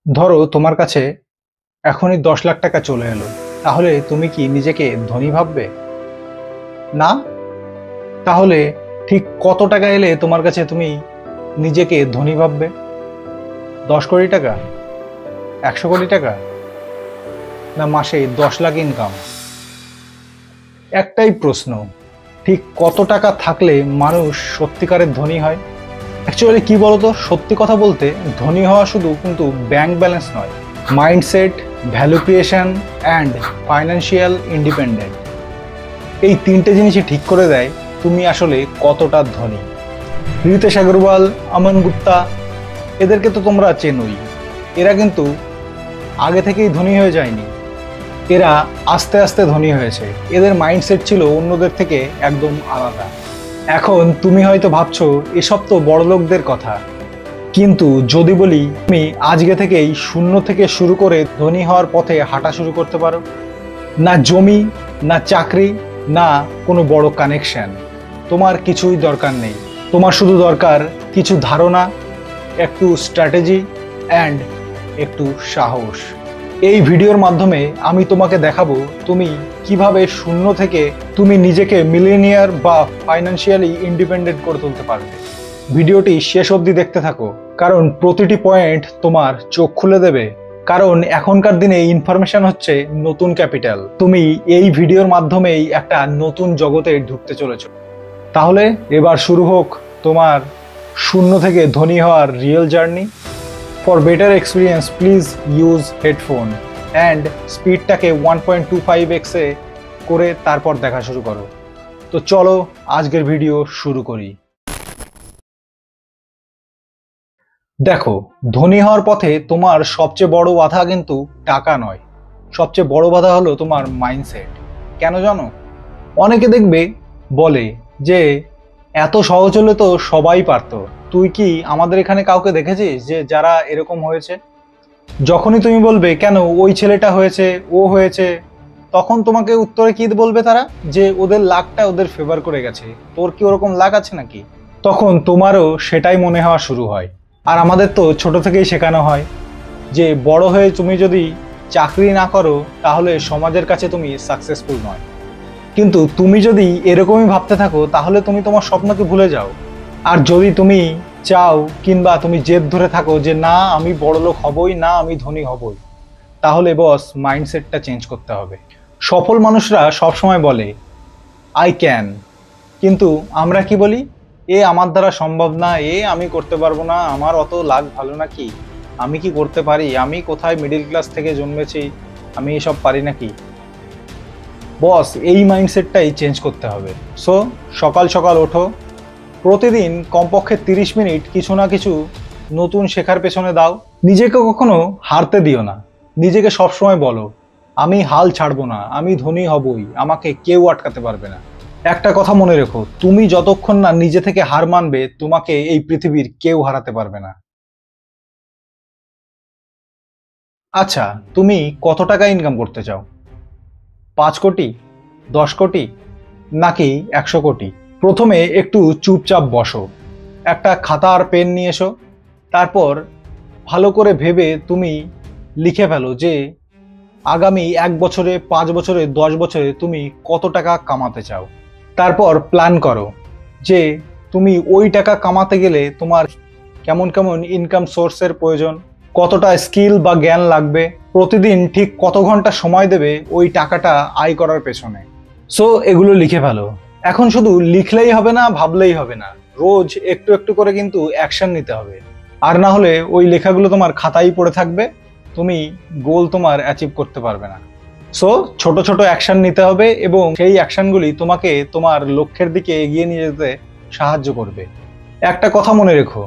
ধরো তোমার কাছে এখনই 10 লাখ টাকা চলে এলো, তাহলে তুমি কি নিজেকে ধনী ভাববে? না? তাহলে ঠিক কত টাকা এলে তোমার কাছে তুমি নিজেকে ধনী ভাববে? 10 কোটি টাকা, 100 কোটি টাকা, না মাসে 10 লাখ ইনকাম? একটাই প্রশ্ন, ঠিক কত টাকা থাকলে মানুষ সত্যিকারের ধনী হয়? অ্যাকচুয়ালি কি বলতো, সত্যি কথা বলতে ধনী হওয়া শুধু কিন্তু ব্যাংক ব্যালেন্স নয়, mindset, value creation and financial independent, এই তিনটে জিনিসই ঠিক করে দেয় তুমি আসলে কতটা ধনী। রিতেশ আগরওয়াল, আমান গুপ্তা, এদেরকে তো তোমরা চেনোই। এরা কিন্তু আগে থেকেই ধনী হয়ে যায়নি, এরা আস্তে আস্তে ধনী হয়েছে। এদের মাইন্ডসেট ছিল অন্যদের থেকে একদম আলাদা। এখন তুমি হয়তো ভাবছো এসব তো বড়লোকদের কথা, কিন্তু যদি বলি তুমি আজকে থেকেই শূন্য থেকে শুরু করে ধনী হওয়ার পথে হাঁটা শুরু করতে পারো। না জমি, না চাকরি, না কোনো বড় কানেকশন, তোমার কিছুই দরকার নেই। তোমার শুধু দরকার কিছু ধারণা, একটু স্ট্র্যাটেজি অ্যান্ড একটু সাহস। এই ভিডিওর মাধ্যমে আমি তোমাকে দেখাবো তুমি কিভাবে শূন্য থেকে তুমি নিজেকে মিলেনিয়ার বা ফাইন্যান্সিয়ালি ইন্ডিপেন্ডেন্ট করে তুলতে পারবে। ভিডিওটি শেষ অবধি দেখতে থাকো, কারণ প্রতিটি পয়েন্ট তোমার চোখ খুলে দেবে। কারণ এখনকার দিনে ইনফরমেশন হচ্ছে নতুন ক্যাপিটাল। তুমি এই ভিডিওর মাধ্যমেই একটা নতুন জগতে ঢুকতে চলেছ। তাহলে এবার শুরু হোক তোমার শূন্য থেকে ধনী হওয়ার real journey. For better experience please use headphone and স্পিডটাকে 1.25x এ করে তারপর দেখা শুরু করো। তো চলো আজকের ভিডিও শুরু করি। দেখো, ধনী হওয়ার পথে তোমার সবচেয়ে বড় বাধা কিন্তু টাকা নয়, সবচেয়ে বড় বাধা হলো তোমার মাইন্ডসেট। কেন জানো? অনেকে দেখবে বলে যে এত সহজ হলে তো সবাই পারতো। তুই কি আমাদের এখানে কাউকে দেখেছিস যে যারা এরকম হয়েছে? যখনই তুমি বলবে কেন ওই ছেলেটা হয়েছে, ও হয়েছে, তখন তোমাকে উত্তরে কি বলবে তারা? যে ওদের লাকটা ওদের ফেভার করে গেছে। তোর কি ওরকম লাক আছে নাকি? তখন তোমারও সেটাই মনে হওয়া শুরু হয়। আর আমাদের তো ছোট থেকেই শেখানো হয় যে বড় হয়ে তুমি যদি চাকরি না করো তাহলে সমাজের কাছে তুমি সাকসেসফুল নয়। কিন্তু তুমি যদি এরকমই ভাবতে থাকো তাহলে তুমি তোমার স্বপ্নকে ভুলে যাও। আর যদি তুমি চাও কিংবা তুমি জেদ ধরে থাকো যে না আমি বড়লোক হবই, না আমি ধনী হবই, তাহলে বস মাইন্ডসেটটা চেঞ্জ করতে হবে। সফল মানুষরা সবসময় বলে আই ক্যান, কিন্তু আমরা কি বলি? এ আমার দ্বারা সম্ভব না, এ আমি করতে পারবো না, আমার অত লাক ভালো নাকি, আমি কি করতে পারি, আমি কোথায় মিডিল ক্লাস থেকে জন্মেছি, আমি এসব পারি নাকি? বস এই মাইন্ডসেটটাই চেঞ্জ করতে হবে। সো সকাল সকাল ওঠো, প্রতিদিন কমপক্ষে 30 মিনিট কিছু না কিছু নতুন শেখার পেছনে দাও। নিজেকে কখনো হারতে দিও না। নিজেকে সবসময় বলো আমি হাল ছাড়বো না, আমি ধনী হবই, আমাকে কেউ আটকাতে পারবে না। একটা কথা মনে রেখো, তুমি যতক্ষণ না নিজে থেকে হার মানবে তোমাকে এই পৃথিবীর কেউ হারাতে পারবে না। আচ্ছা, তুমি কত টাকা ইনকাম করতে চাও? 5 কোটি, 10 কোটি, নাকি 100 কোটি? প্রথমে একটু চুপচাপ বসো, একটা খাতা আর পেন নিয়ে এসো। তারপর ভালো করে ভেবে তুমি লিখে ফেলো যে আগামী 1 বছরে, 5 বছরে, 10 বছরে তুমি কত টাকা কামাতে চাও। তারপর প্ল্যান করো যে তুমি ওই টাকা কামাতে গেলে তোমার কেমন কেমন ইনকাম সোর্সের প্রয়োজন, কতটা স্কিল বা জ্ঞান লাগবে, প্রতিদিন ঠিক কত ঘন্টা সময় দেবে ওই টাকাটা আয় করার পেছনে। সো এগুলো লিখে ফেলো। এখন শুধু লিখলেই হবে না, ভাবলেই হবে না, রোজ একটু একটু করে কিন্তু অ্যাকশন নিতে হবে। আর না হলে ওই লেখাগুলো তোমার খাতায় পড়ে থাকবে, তুমি গোল তোমার অ্যাচিভ করতে পারবে না। সো ছোট ছোট অ্যাকশন নিতে হবে এবং সেই অ্যাকশনগুলি তোমাকে তোমার লক্ষ্যের দিকে এগিয়ে নিয়ে যেতে সাহায্য করবে। একটা কথা মনে রেখো,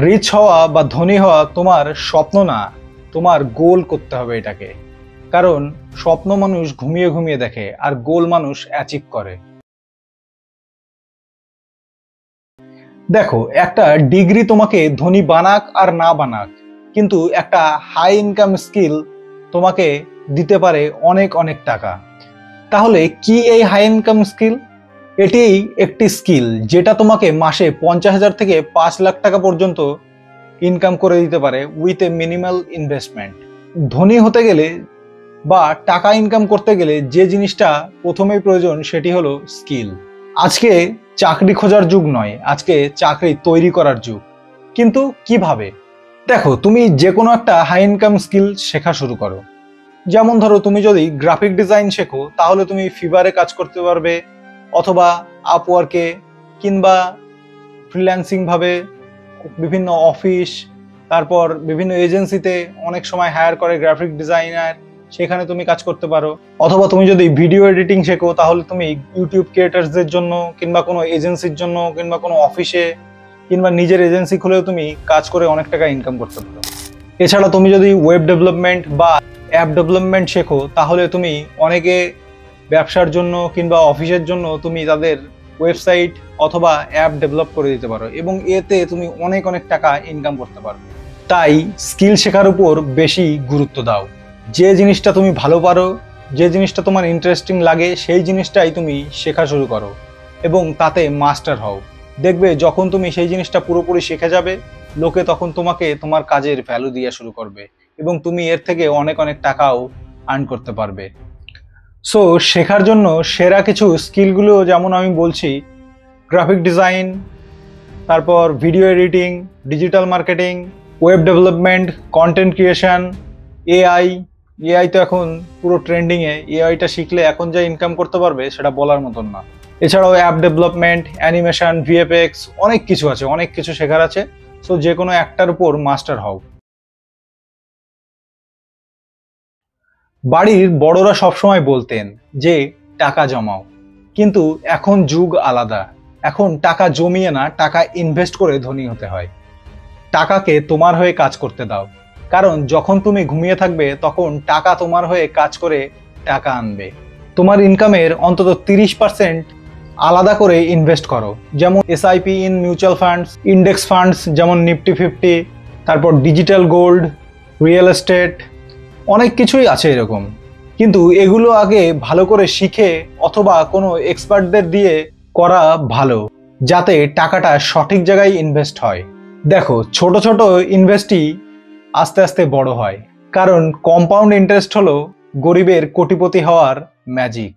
রিচ হওয়া বা ধনী হওয়া তোমার স্বপ্ন না, তোমার গোল করতে হবে এটাকে। কারণ স্বপ্ন মানুষ ঘুমিয়ে ঘুমিয়ে দেখে আর গোল মানুষ অ্যাচিভ করে। দেখো, একটা ডিগ্রি তোমাকে ধনী বানাক আর না বানাক, কিন্তু একটা হাই ইনকাম স্কিল তোমাকে দিতে পারে অনেক অনেক টাকা। তাহলে কি এই হাই ইনকাম স্কিল? এটি একটি স্কিল যেটা তোমাকে মাসে 50,000 থেকে 5 লাখ টাকা পর্যন্ত ইনকাম করে দিতে পারে উইথ এ মিনিমাল ইনভেস্টমেন্ট। ধনী হতে গেলে বা টাকা ইনকাম করতে গেলে যে জিনিসটা প্রথমেই প্রয়োজন সেটি হলো স্কিল। আজকে চাকরি খোঁজার যুগ নয়, আজকে চাকরি তৈরি করার যুগ। কিন্তু কিভাবে? দেখো, তুমি যে কোনো একটা হাই ইনকাম স্কিল শেখা শুরু করো। যেমন ধরো, তুমি যদি গ্রাফিক ডিজাইন শেখো তাহলে তুমি ফিভারে কাজ করতে পারবে, অথবা আপওয়ার্কে, কিংবা ফ্রিল্যান্সিং ভাবে বিভিন্ন অফিস, তারপর বিভিন্ন এজেন্সিতে অনেক সময় হায়ার করে গ্রাফিক ডিজাইনার, সেখানে তুমি কাজ করতে পারো। অথবা তুমি যদি ভিডিও এডিটিং শেখো তাহলে তুমি ইউটিউব ক্রিয়েটার্সদের জন্য, কিংবা কোনো এজেন্সির জন্য, কিংবা কোনো অফিসে, কিংবা নিজের এজেন্সি খুলেও তুমি কাজ করে অনেক টাকা ইনকাম করতে পারো। এছাড়া তুমি যদি ওয়েব ডেভেলপমেন্ট বা অ্যাপ ডেভেলপমেন্ট শেখো তাহলে তুমি অনেকে ব্যবসার জন্য কিংবা অফিসের জন্য তুমি তাদের ওয়েবসাইট অথবা অ্যাপ ডেভেলপ করে দিতে পারো, এবং এতে তুমি অনেক অনেক টাকা ইনকাম করতে পারবে। তাই স্কিল শেখার উপর বেশি গুরুত্ব দাও। যে জিনিসটা তুমি ভালো পারো, যে জিনিসটা তোমার ইন্টারেস্টিং লাগে, সেই জিনিসটাই তুমি শেখা শুরু করো এবং তাতে মাস্টার হও। দেখবে যখন তুমি সেই জিনিসটা পুরোপুরি শিখে যাবে, লোকে তখন তোমাকে তোমার কাজের ভ্যালু দিয়ে শুরু করবে এবং তুমি এর থেকে অনেক অনেক টাকাও আর্ন করতে পারবে। সো শেখার জন্য সেরা কিছু স্কিলগুলো যেমন আমি বলছি, গ্রাফিক ডিজাইন, তারপর video editing, digital marketing, web development, content creation, AI. AI তো এখন পুরো ট্রেন্ডিংয়ে। এআইটা শিখলে এখন যা ইনকাম করতে পারবে সেটা বলার মতন না। এছাড়াও অ্যাপ ডেভেলপমেন্ট, অ্যানিমেশন, ভিএফএক্স, অনেক কিছু আছে, অনেক কিছু শেখার আছে। সো যে কোনো একটার উপর মাস্টার হও। বাড়ির বড়রা সবসময় বলতেন যে টাকা জমাও, কিন্তু এখন যুগ আলাদা। এখন টাকা জমিয়ে না, টাকা ইনভেস্ট করে ধনী হতে হয়। টাকাকে তোমার হয়ে কাজ করতে দাও, কারণ যখন তুমি ঘুমিয়ে থাকবে তখন টাকা তোমার হয়ে কাজ করে টাকা আনবে। তোমার ইনকামের অন্তত 30% আলাদা করে ইনভেস্ট করো, যেমন SIP in mutual funds, index funds যেমন নিফটি 50, তারপর ডিজিটাল গোল্ড, রিয়েল এস্টেট, অনেক কিছুই আছে এরকম। কিন্তু এগুলো আগে ভালো করে শিখে অথবা কোনো এক্সপার্টদের দিয়ে করা ভালো, যাতে টাকাটা সঠিক জায়গায় ইনভেস্ট হয়। দেখো, ছোট ছোট ইনভেস্টই আস্তে আস্তে বড় হয়, কারণ কম্পাউন্ড ইন্টারেস্ট হলো গরিবের কোটিপতি হওয়ার ম্যাজিক।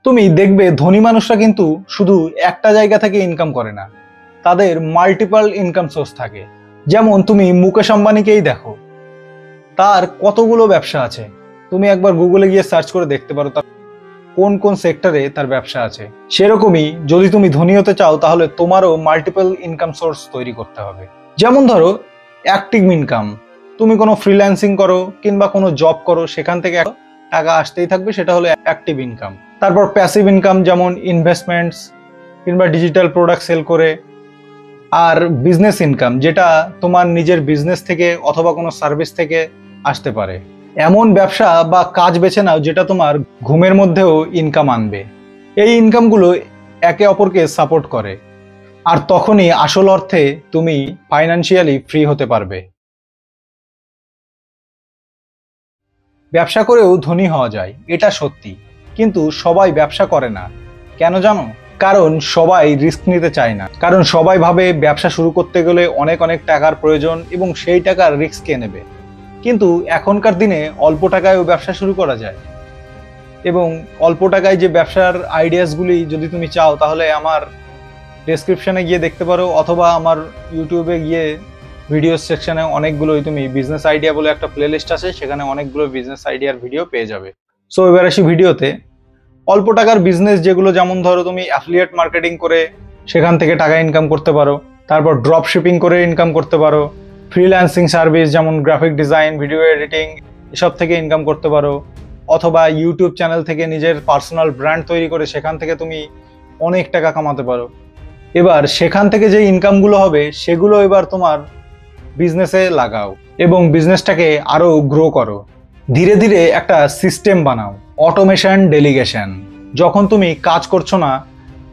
তুমি দেখবে ধনী মানুষরা কিন্তু শুধু একটা জায়গা থেকে ইনকাম করে না, তাদের মাল্টিপল ইনকাম সোর্স থাকে। যেমন তুমি মুকেশ আম্বানিকেই দেখো, তার কতগুলো ব্যবসা আছে। তুমি একবার গুগলে গিয়ে সার্চ করে দেখতে পারো তার কোন কোন সেক্টরে তার ব্যবসা আছে। সেরকমই যদি তুমি ধনী হতে চাও তাহলে তোমারও মাল্টিপল ইনকাম সোর্স তৈরি করতে হবে। যেমন ধরো অ্যাক্টিভ ইনকাম, তুমি কোনো ফ্রিল্যান্সিং করো কিংবা কোনো জব করো, সেখান থেকে টাকা আসতেই থাকবে, সেটা হলো অ্যাক্টিভ ইনকাম। তারপর প্যাসিভ ইনকাম, যেমন ইনভেস্টমেন্টস কিংবা ডিজিটাল প্রোডাক্ট সেল করে। আর বিজনেস ইনকাম, যেটা তোমার নিজের বিজনেস থেকে অথবা কোনো সার্ভিস থেকে আসতে পারে। এমন ব্যবসা বা কাজ বেছে নাও যেটা তোমার ঘুমের মধ্যেও ইনকাম আনবে। এই ইনকামগুলো একে অপরকে সাপোর্ট করে, আর তখনই আসল অর্থে তুমি ফাইন্যান্সিয়ালি ফ্রি হতে পারবে। ব্যবসা করেও ধনী হওয়া যায়, এটা সত্যি, কিন্তু সবাই ব্যবসা করে না। কেন জানো? কারণ সবাই রিস্ক নিতে চায় না। কারণ সবাই ভাবে ব্যবসা শুরু করতে গেলে অনেক অনেক টাকার প্রয়োজন এবং সেই টাকার রিস্ক কে নেবে। কিন্তু এখনকার দিনে অল্প টাকায়ও ব্যবসা শুরু করা যায়, এবং অল্প টাকায় যে ব্যবসার আইডিয়াসগুলি যদি তুমি চাও তাহলে আমার ডেসক্রিপশনে গিয়ে দেখতে পারো, অথবা আমার ইউটিউবে গিয়ে ভিডিও সেকশনে অনেকগুলোই তুমি বিজনেস আইডিয়া বলে একটা প্লেলিস্ট আছে, সেখানে অনেকগুলো বিজনেস আইডিয়ার ভিডিও পেয়ে যাবে। সো এবার আসি ভিডিওতে। অল্প টাকার বিজনেস যেগুলো, যেমন ধরো তুমি অ্যাফিলিয়েট মার্কেটিং করে সেখান থেকে টাকা ইনকাম করতে পারো, তারপর ড্রপ শিপিং করে ইনকাম করতে পারো, ফ্রিল্যান্সিং সার্ভিস যেমন গ্রাফিক ডিজাইন, ভিডিও এডিটিং, এসব থেকে ইনকাম করতে পারো, অথবা ইউটিউব চ্যানেল থেকে নিজের পার্সোনাল ব্র্যান্ড তৈরি করে সেখান থেকে তুমি অনেক টাকা কামাতে পারো। এবার সেখান থেকে যে ইনকামগুলো হবে সেগুলো এবার তোমার বিজনেসে লাগাও এবং বিজনেসটাকে আরো গ্রো করো। ধীরে ধীরে একটা সিস্টেম বানাও, অটোমেশন, ডেলিগেশন। যখন তুমি কাজ করছো না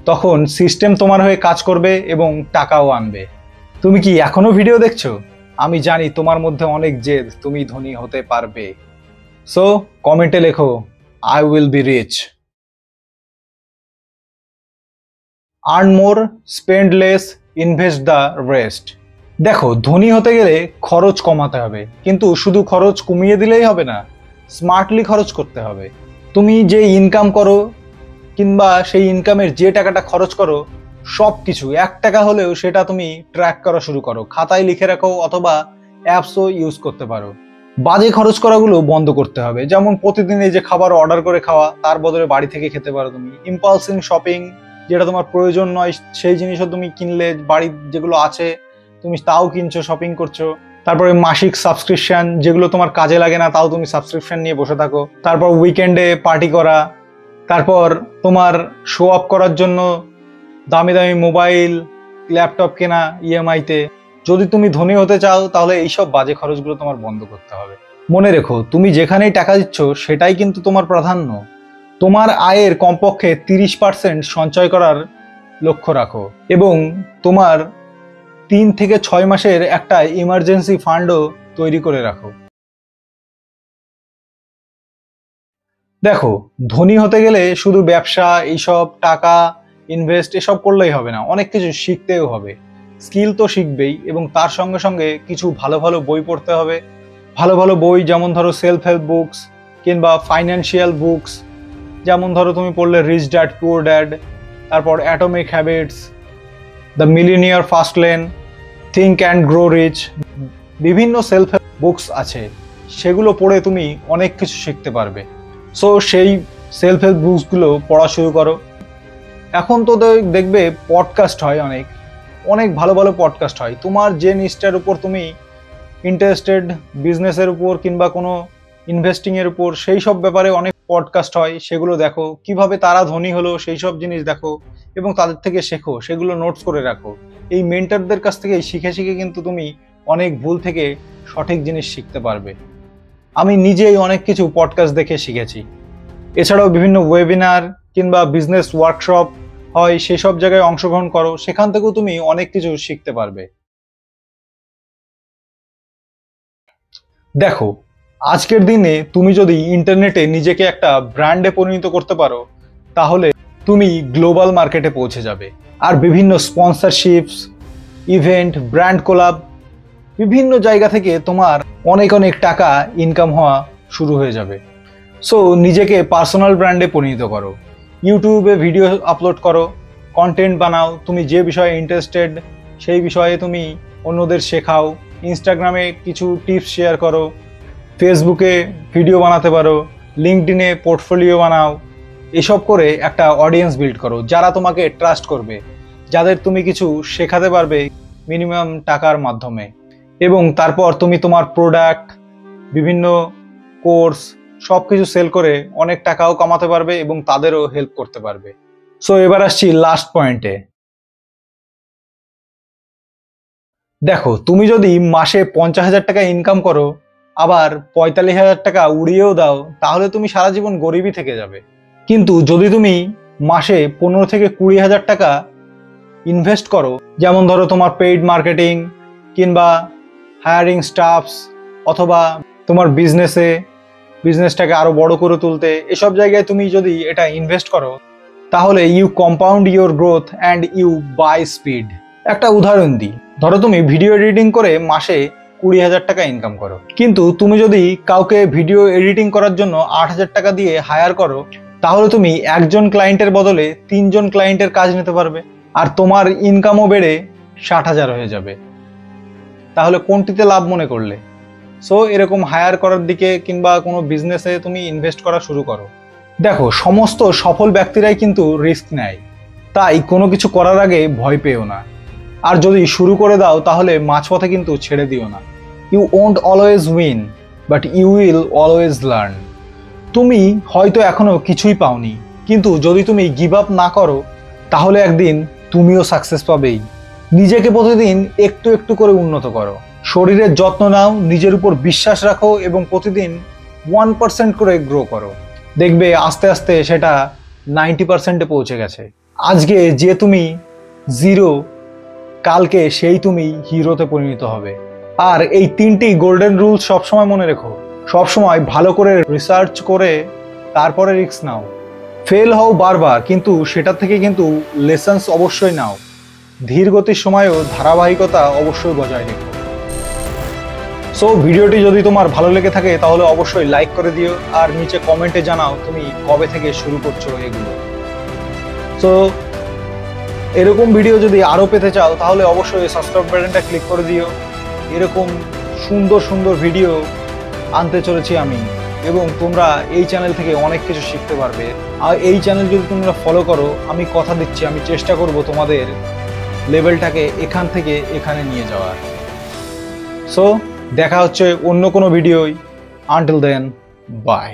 তখন সিস্টেম তোমার হয়ে কাজ করবে এবং টাকাও আনবে। তুমি কি এখনো ভিডিও দেখছো? আমি জানি তোমার মধ্যে অনেক জেদ, তুমি ধনী হতে পারবে। সো কমেন্টে লেখো, I will be rich. Earn more, spend less, invest the rest. দেখো, ধনী হতে গেলে খরচ কমাতে হবে, কিন্তু শুধু খরচ কমিয়ে দিলেই হবে না, স্মার্টলি খরচ করতে হবে। তুমি যে ইনকাম করো কিংবা সেই ইনকামের যে টাকাটা খরচ করো, সব কিছু 1 টাকা হলেও সেটা তুমি ট্র্যাক করা শুরু করো, খাতায় লিখে রাখো অথবা অ্যাপসও ইউজ করতে পারো। বাজে খরচ করাগুলো বন্ধ করতে হবে, যেমন প্রতিদিন এই যে খাবার অর্ডার করে খাওয়া, তার বদলে বাড়ি থেকে খেতে পারো তুমি। ইম্পালসিভ শপিং, যেটা তোমার প্রয়োজন নয় সেই জিনিসও তুমি কিনলে, বাড়ির যেগুলো আছে তুমি তাও কিনছো, শপিং করছো। তারপরে মাসিক সাবস্ক্রিপশন, যেগুলো তোমার কাজে লাগে না তাও তুমি সাবস্ক্রিপশন নিয়ে বসে থাকো। তারপর উইকেন্ডে পার্টি করা, তারপর তোমার শো অফ করার জন্য দামি দামি মোবাইল, ল্যাপটপ কেনা ইএমআইতে। যদি তুমি ধনী হতে চাও তাহলে এইসব বাজে খরচগুলো তোমার বন্ধ করতে হবে। মনে রেখো, তুমি যেখানেই টাকা দিচ্ছ সেটাই কিন্তু তোমার প্রাধান্য। তোমার আয়ের কমপক্ষে 30% সঞ্চয় করার লক্ষ্য রাখো এবং তোমার 3 থেকে 6 মাসের একটা ইমার্জেন্সি ফান্ডও তৈরি করে রাখো। দেখো, ধনী হতে গেলে শুধু ব্যবসা, এইসব টাকা ইনভেস্ট এসব করলেই হবে না, অনেক কিছু শিখতেও হবে। স্কিল তো শিখবেই, এবং তার সঙ্গে সঙ্গে কিছু ভালো ভালো বই পড়তে হবে। ভালো ভালো বই, যেমন ধরো সেলফ হেল্প বুকস কিংবা ফাইন্যান্সিয়াল বুকস, যেমন ধরো তুমি পড়লে রিচ ড্যাড পুয়ার ড্যাড, তারপর atomic habits, the millionaire fast lane, think and grow rich. বিভিন্ন সেলফ হেল্প বুকস আছে, সেগুলো পড়ে তুমি অনেক কিছু শিখতে পারবে। সো সেই সেলফ হেল্প বুকসগুলো পড়া শুরু করো। এখন তো দেখবে পডকাস্ট হয়, অনেক অনেক ভালো ভালো পডকাস্ট হয়। তোমার যে নিচটার উপর তুমি ইন্টারেস্টেড, বিজনেসের উপর কিংবা কোনো ইনভেস্টিংয়ের উপর, সেই সব ব্যাপারে অনেক পডকাস্ট হয়, সেগুলো দেখো। কিভাবে তারা ধনী হলো সেই সব জিনিস দেখো এবং তাদের থেকে শেখো, সেগুলো নোটস করে রাখো। এই মেন্টরদের কাছ থেকে শিখে শিখে কিন্তু তুমি অনেক ভুল থেকে সঠিক জিনিস শিখতে পারবে। আমি নিজেই অনেক কিছু পডকাস্ট দেখে শিখেছি। এছাড়াও বিভিন্ন ওয়েবিনার কিংবা বিজনেস ওয়ার্কশপ হয়, সেসব জায়গায় অংশগ্রহণ করো, সেখান থেকেও তুমি অনেক কিছু শিখতে পারবে। দেখো, আজকের দিনে তুমি যদি ইন্টারনেটে নিজেকে একটা ব্র্যান্ডে পরিণত করতে পারো, তাহলে তুমি গ্লোবাল মার্কেটে পৌঁছে যাবে। আর বিভিন্ন স্পন্সরশিপস, ইভেন্ট, ব্র্যান্ড কোলাব, বিভিন্ন জায়গা থেকে তোমার অনেক অনেক টাকা ইনকাম হওয়া শুরু হয়ে যাবে। সো নিজেকে পার্সোনাল ব্র্যান্ডে পরিণত করো। ইউটিউবে ভিডিও আপলোড করো, কন্টেন্ট বানাও, তুমি যে বিষয়ে ইন্টারেস্টেড সেই বিষয়ে তুমি অন্যদের শেখাও। ইনস্টাগ্রামে কিছু টিপস শেয়ার করো, ফেসবুকে ভিডিও বানাতে পারো, লিঙ্কডইনে পোর্টফোলিও বানাও। এসব করে একটা অডিয়েন্স বিল্ড করো, যারা তোমাকে ট্রাস্ট করবে, যাদের তুমি কিছু শেখাতে পারবে মিনিমাম টাকার মাধ্যমে। এবং তারপর তুমি তোমার প্রোডাক্ট, বিভিন্ন কোর্স সব কিছু সেল করে অনেক টাকাও কামাতে পারবে এবং তাদেরও হেল্প করতে পারবে। সো এবার আসছি লাস্ট পয়েন্টে। দেখো, তুমি যদি মাসে 50,000 টাকা ইনকাম করো, আবার 45,000 টাকা উড়িয়েও দাও, তাহলে তুমি সারা জীবন গরিবই থেকে যাবে। কিন্তু যদি তুমি মাসে 15 থেকে 20,000 টাকা ইনভেস্ট করো, যেমন ধরো তোমার পেইড মার্কেটিং কিংবা হায়ারিং স্টাফস, অথবা তোমার বিজনেসটাকে আরো বড় করে তুলতে, এসব জায়গায় তুমি যদি এটা ইনভেস্ট করো, তাহলে you compound your growth and you buy speed. একটা উদাহরণ দিই, ধরো তুমি ভিডিও এডিটিং করে মাসে 20,000 টাকা ইনকাম করো, কিন্তু তুমি যদি কাউকে ভিডিও এডিটিং করার জন্য 8,000 টাকা দিয়ে হায়ার করো, তাহলে তুমি একজন ক্লায়েন্টের বদলে 3 জন ক্লায়েন্টের কাজ নিতে পারবে, আর তোমার ইনকামও বেড়ে 60,000 হয়ে যাবে। তাহলে কোনটিতে লাভ মনে করলে? সো এরকম হায়ার করার দিকে কিংবা কোনো বিজনেসে তুমি ইনভেস্ট করা শুরু করো। দেখো, সমস্ত সফল ব্যক্তিরাই কিন্তু রিস্ক নেয়, তাই কোনো কিছু করার আগে ভয় পেও না। আর যদি শুরু করে দাও তাহলে মাঝপথে কিন্তু ছেড়ে দিও না। You won't always win, but you will always learn. তুমি হয়তো এখনো কিছুই পাওনি, কিন্তু যদি তুমি গিভ আপ না করো, তাহলে একদিন তুমিও সাকসেস পাবেই। নিজেকে প্রতিদিন একটু একটু করে উন্নত করো, শরীরের যত্ন নাও, নিজের উপর বিশ্বাস রাখো এবং প্রতিদিন 1% করে গ্রো করো। দেখবে আস্তে আস্তে সেটা 90%-এ পৌঁছে গেছে। আজকে যে তুমি 0, কালকে সেই তুমি হিরোতে পরিণত হবে। আর এই 3টি গোল্ডেন রুলস সবসময় মনে রেখো। সবসময় ভালো করে রিসার্চ করে তারপরে রিস্ক নাও। ফেল হও বারবার, কিন্তু সেটা থেকে কিন্তু লেসন্স অবশ্যই নাও। ধীর গতির সময়ও ধারাবাহিকতা অবশ্যই বজায় রেখো। সো ভিডিওটি যদি তোমার ভালো লেগে থাকে তাহলে অবশ্যই লাইক করে দিও, আর নিচে কমেন্টে জানাও তুমি কবে থেকে শুরু করছো এগুলো। সো এরকম ভিডিও যদি আরও পেতে চাও তাহলে অবশ্যই সাবস্ক্রাইব বাটনটা ক্লিক করে দিও। এরকম সুন্দর সুন্দর ভিডিও আনতে চলেছি আমি, এবং তোমরা এই চ্যানেল থেকে অনেক কিছু শিখতে পারবে। আর এই চ্যানেল যদি তোমরা ফলো করো, আমি কথা দিচ্ছি আমি চেষ্টা করব তোমাদের লেভেলটাকে এখান থেকে এখানে নিয়ে যাওয়ার। সো দেখা হচ্ছে অন্য কোনো ভিডিওয়। Until then, by.